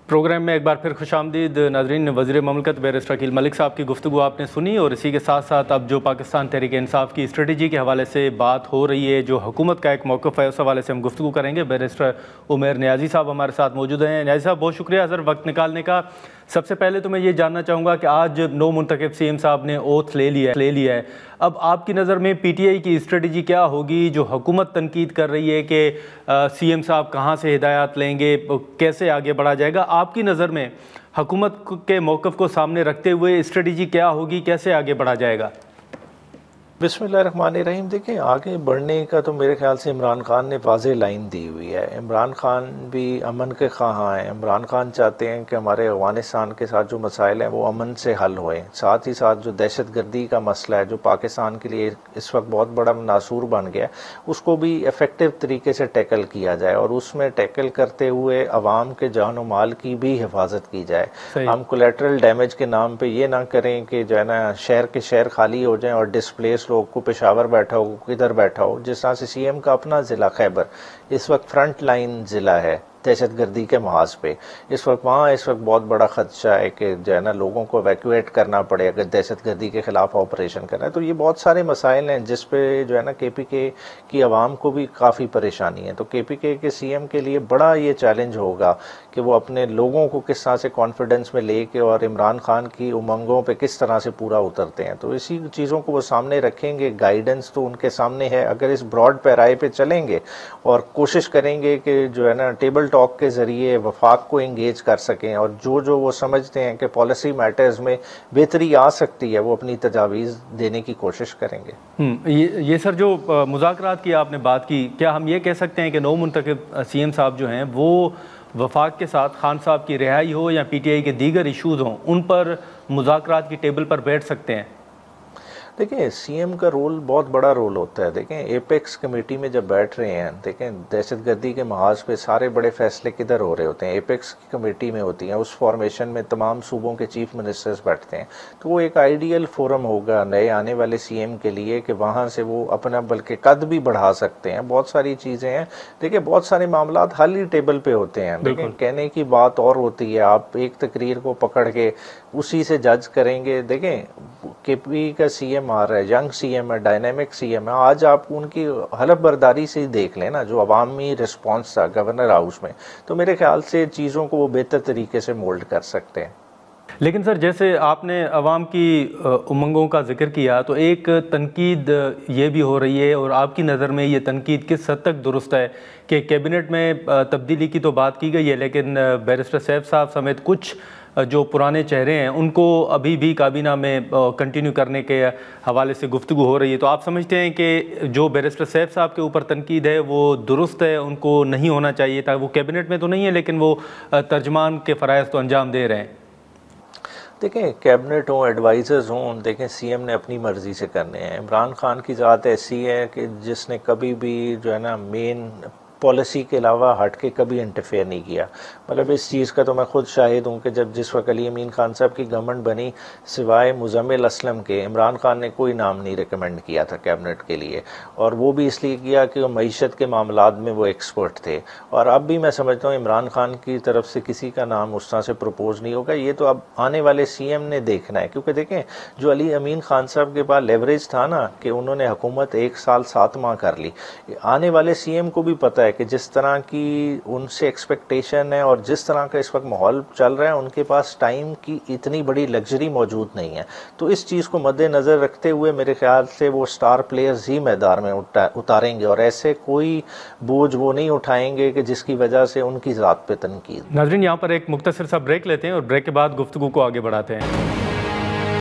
Programme में एक बार फिर खुशामदीद नाज़रीन। वज़ीर ममलकत बैरिस्टर अकील मलिक साहब की गुफ्तगू आपने सुनी और इसी के साथ साथ अब जो पाकिस्तान तहरीक इंसाफ की स्ट्रेटजी के हवाले से बात हो रही है, जो हुकूमत का एक मौक़िफ़ है, उस हवाले से हम गुफ्तगू करेंगे। बैरिस्टर उमैर नियाज़ी साहब हमारे साथ मौजूद हैं। नियाज़ी साहब, बहुत शुक्रिया सर वक्त निकालने का। सबसे पहले तो मैं ये जानना चाहूँगा कि आज नौ मुंतखब CM साहब ने ओथ ले लिया है। अब आपकी नज़र में PTI की स्ट्रेटजी क्या होगी? जो हुकूमत तनकीद कर रही है कि CM साहब कहाँ से हिदायत लेंगे, कैसे आगे बढ़ा जाएगा, आपकी नज़र में हुकूमत के मौक़िफ़ को सामने रखते हुए स्ट्रेटजी क्या होगी, कैसे आगे बढ़ा जाएगा? बिस्मिल्लाहिर्रहमानिर्रहीम। देखें, आगे बढ़ने का तो मेरे ख्याल से इमरान खान ने वाज़ेह लाइन दी हुई है। इमरान खान भी अमन के ख़्वाह हैं। इमरान खान चाहते हैं कि हमारे अफ़गानिस्तान के साथ जो मसाइल हैं वो अमन से हल होएं। साथ ही साथ जो दहशत गर्दी का मसला है, जो पाकिस्तान के लिए इस वक्त बहुत बड़ा नासूर बन गया, उसको भी इफ़ेक्टिव तरीके से टैकल किया जाए और उसमें टैकल करते हुए अवाम के जान व माल की भी हिफाजत की जाए। हम कोलेटरल डैमेज के नाम पर ये ना करें कि जो है ना शहर के शहर खाली हो जाएँ और डिस्प्लेस लोग को पेशावर बैठा हो, किधर बैठा हो। जिस तरह से CM का अपना ज़िला खैबर इस वक्त फ्रंट लाइन ज़िला है दहशत गर्दी के महाज पे, इस वक्त बहुत बड़ा खदशा है कि जो है ना लोगों को एवैक्यूएट करना पड़े अगर दहशत गर्दी के ख़िलाफ़ ऑपरेशन करना है। तो ये बहुत सारे मसाइल हैं जिस पे जो है ना KPK की आवाम को भी काफ़ी परेशानी है। तो KPK के CM के लिए बड़ा ये चैलेंज होगा कि वो अपने लोगों को किस तरह से कॉन्फिडेंस में लेके और इमरान खान की उमंगों पे किस तरह से पूरा उतरते हैं। तो इसी चीज़ों को वो सामने रखेंगे। गाइडेंस तो उनके सामने है। अगर इस ब्रॉड पैराए पे चलेंगे और कोशिश करेंगे कि जो है ना टेबल टॉक के ज़रिए वफाक को इंगेज कर सकें और जो वो समझते हैं कि पॉलिसी मैटर्स में बेहतरी आ सकती है, वो अपनी तजावीज़ देने की कोशिश करेंगे। ये सर जो मुज़ाकरात की आपने बात की, क्या हम ये कह सकते हैं कि नौ मुंतखब CM साहब जो हैं वो वफाक के साथ खान साहब की रिहाई हो या PTI के दीगर इशूज़ हों, उन पर मुज़ाकरात की टेबल पर बैठ सकते हैं? देखें, CM का रोल बहुत बड़ा रोल होता है। देखें, एपेक्स कमेटी में जब बैठ रहे हैं, देखें दहशतगर्दी के महाज पे सारे बड़े फैसले किधर हो रहे होते हैं, एपेक्स की कमेटी में होती हैं। उस फॉर्मेशन में तमाम सूबों के चीफ मिनिस्टर्स बैठते हैं। तो वो एक आइडियल फोरम होगा नए आने वाले CM के लिए कि वहाँ से वो अपना बल्कि कद भी बढ़ा सकते हैं। बहुत सारी चीज़ें हैं। देखिए, बहुत सारे मामला हल ही टेबल पे होते हैं। देखें, कहने की बात और होती है, आप एक तकरीर को पकड़ के उसी से जज करेंगे। देखें, KP का CM आ रहा है, यंग CM है, डायनेमिक CM है। आज आप उनकी हलफ बर्दारी से ही देख लें ना, जो अवामी रिस्पॉन्स था गवर्नर हाउस में, तो मेरे ख्याल से चीज़ों को वो बेहतर तरीके से मोल्ड कर सकते हैं। लेकिन सर, जैसे आपने अवाम की उमंगों का जिक्र किया, तो एक तनकीद ये भी हो रही है और आपकी नज़र में ये तनकीद किस हद तक दुरुस्त है कि कैबिनेट में तब्दीली की तो बात की गई है, लेकिन बैरिस्टर सैफ साहब समेत कुछ जो पुराने चेहरे हैं उनको अभी भी काबीना में कंटिन्यू करने के हवाले से गुफ्तगू हो रही है। तो आप समझते हैं कि जो बैरिस्टर सैफ साहब के ऊपर तनकीद है वो दुरुस्त है, उनको नहीं होना चाहिए था? वो कैबिनेट में तो नहीं है, लेकिन वो तर्जमान के फ़राइज़ तो अंजाम दे रहे हैं। देखें, कैबिनेट हों, एडवाइज़र्स हों, देखें CM ने अपनी मर्ज़ी से करने हैं। इमरान खान की ज़ात ऐसी है कि जिसने कभी भी जो है ना मेन पॉलिसी के अलावा हट के कभी इंटरफेयर नहीं किया। मतलब इस चीज़ का तो मैं खुद शाहिद हूँ कि जब जिस वक्त अली अमीन खान साहब की गवर्नमेंट बनी, सिवाय मुज़म्मिल असलम के इमरान खान ने कोई नाम नहीं रिकमेंड किया था कैबिनेट के लिए, और वो भी इसलिए किया कि वो मईशत के मामलात में वो एक्सपर्ट थे। और अब भी मैं समझता हूँ इमरान खान की तरफ से किसी का नाम उस तरह से प्रपोज नहीं होगा। ये तो अब आने वाले CM ने देखना है, क्योंकि देखें, जो अली अमीन खान साहब के पास लेवरेज था ना कि उन्होंने हुकूमत 1 साल 7 माह कर ली, आने वाले CM को भी पता है कि जिस तरह की उनसे एक्सपेक्टेशन है और जिस तरह का इस वक्त माहौल चल रहा है, उनके पास टाइम की इतनी बड़ी लग्जरी मौजूद नहीं है। तो इस चीज़ को मद्देनज़र रखते हुए मेरे ख्याल से वो स्टार प्लेयर्स ही मैदान में उतारेंगे और ऐसे कोई बोझ वो नहीं उठाएंगे कि जिसकी वजह से उनकी ज़ात पे तनकीद। नाज़रीन, यहाँ पर एक मुख्तसर सा ब्रेक लेते हैं और ब्रेक के बाद गुफ्तगू को आगे बढ़ाते हैं।